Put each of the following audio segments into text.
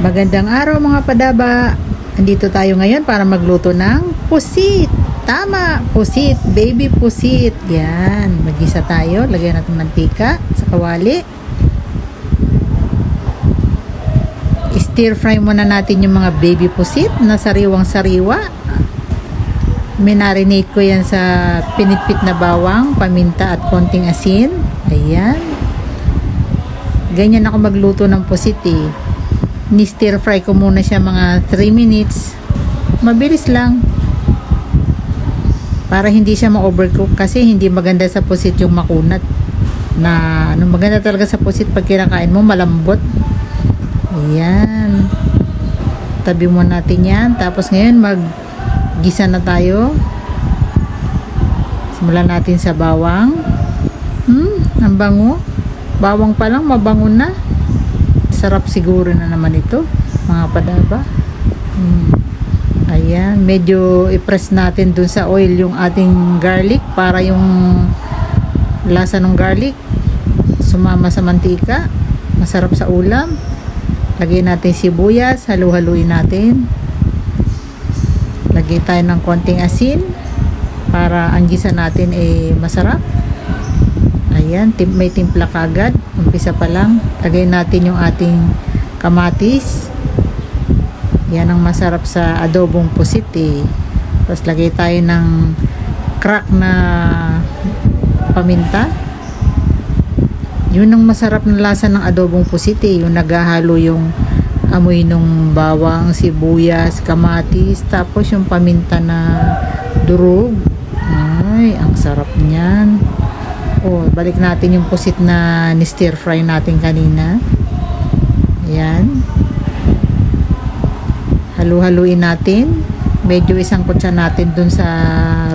Magandang araw mga padaba. Andito tayo ngayon para magluto ng pusit. Tama, pusit, baby pusit. Yan, magisa tayo. Lagyan natin mantika sa kawali. Stir fry muna natin yung mga baby pusit na sariwang-sariwa. Minarinate ko yan sa pinitpit na bawang, paminta at konting asin. Ayan. Ganyan ako magluto ng pusit eh. Ni-stir fry ko muna siya mga 3 minutes. Mabilis lang. Para hindi siya ma-overcook kasi hindi maganda sa pusit yung makunat. Maganda talaga sa pusit pag kinakain mo malambot. Ayan. Tabi mo natin yan. Tapos ngayon mag-gisa na tayo. Simulan natin sa bawang. Ang bango. Bawang pa lang mabango na. Sarap siguro na naman ito mga padaba. Ayan, medyo i-press natin dun sa oil yung ating garlic para yung lasa ng garlic sumama sa mantika, masarap sa ulam. Lagyan natin sibuyas, halu-haluin natin. Lagyan tayo ng konting asin para ang gisa natin masarap. Ayan, may timpla kagad. Umpisa pa lang. Lagay natin yung ating kamatis. Yan ang masarap sa adobong pusit eh. Tapos lagay tayo ng crack na paminta. Yun ang masarap na lasa ng adobong pusit eh. Yung naghahalo yung amoy nung bawang, sibuyas, kamatis. Tapos yung paminta na durog. Ay, ang sarap niyan. Balik natin yung pusit na ni-stir fry natin kanina. Ayan. Halu-haluin natin. Medyo isang kutsa natin dun sa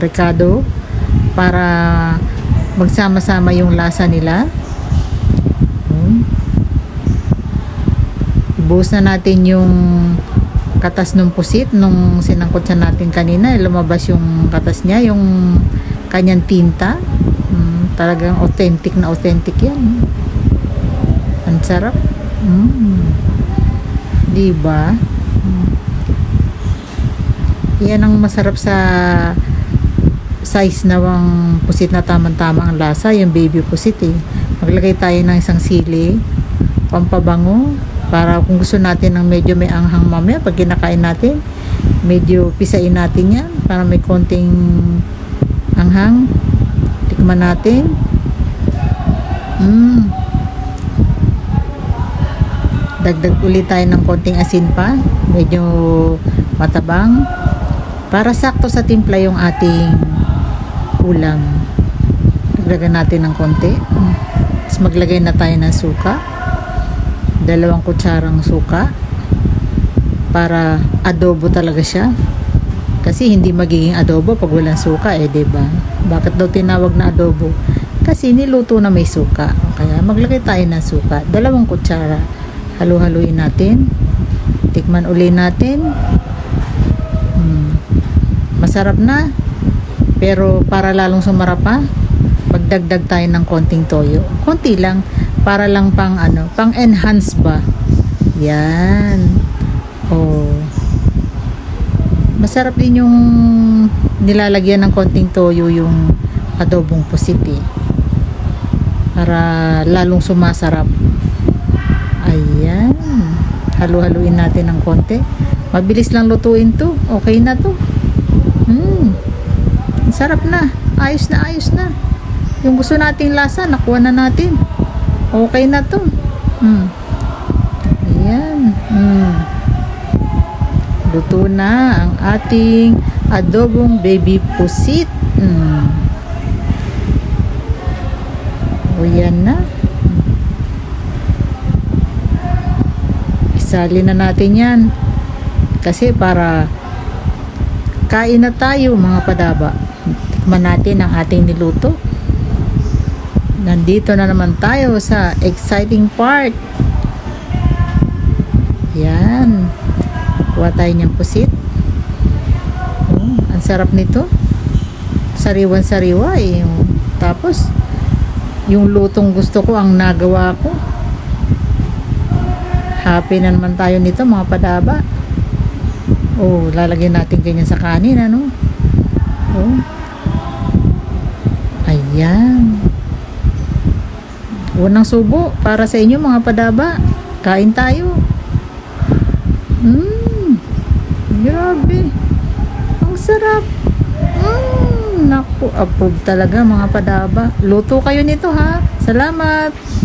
ricado para magsama-sama yung lasa nila. Ibuhos na natin yung katas ng pusit nung sinangkot siya natin kanina. Lumabas yung katas niya, yung kanyang tinta. Talagang authentic na authentic yan. Ang sarap. Diba? Yan ang masarap sa size na wang pusit na tamang-tama ang lasa. Yung baby pusit eh. Maglagay tayo ng isang sili. Pampabango. Para kung gusto natin ng medyo may anghang mamaya pag kinakain natin, medyo pisain natin yan. Para may konting anghang. Tikman natin. Dagdag ulit tayo ng konting asin pa. Medyo matabang. Para sakto sa timpla yung ating ulam. Dagdagan natin ng konti. Tapos maglagay na tayo ng suka. 2 kutsarang suka. Para adobo talaga siya. Kasi hindi magiging adobo pag walang suka diba? Bakit daw tinawag na adobo? Kasi niluto na may suka. Kaya maglagay tayo ng suka. 2 kutsara. Halu-haluin natin. Tikman uli natin. Masarap na. Pero para lalong sumarap pa, magdagdag tayo ng konting toyo. Konti lang. Para lang pang enhance ba? Yan. Masarap din yung nilalagyan ng konting toyo yung adobong pusit eh. Para lalong sumasarap. Ayan. Halu-haluin natin ng konti. Mabilis lang lutuin to. Okay na to. Sarap na. Ayos na, ayos na. Yung gusto nating lasa, nakuha na natin. Okay na to. Ayan. Luto na ang ating adobong baby pusit. Yan na. Isali na natin yan. Kasi para kain na tayo mga padaba. Tikman natin ang ating niluto. Nandito na naman tayo sa exciting part. Yan. Kuha tayo niyang pusit. Ang sarap nito. Sariwan-sariwa eh. Tapos yung lutong gusto ko ang nagawa ko. Happy na naman tayo nito mga padaba. Oh, lalagyan natin ganyan sa kanin, ano? Oh. Ayan. Unang subo para sa inyo mga padaba. Kain tayo. Grabe. Ang sarap. Naku, approve talaga mga padaba. Luto kayo nito ha. Salamat.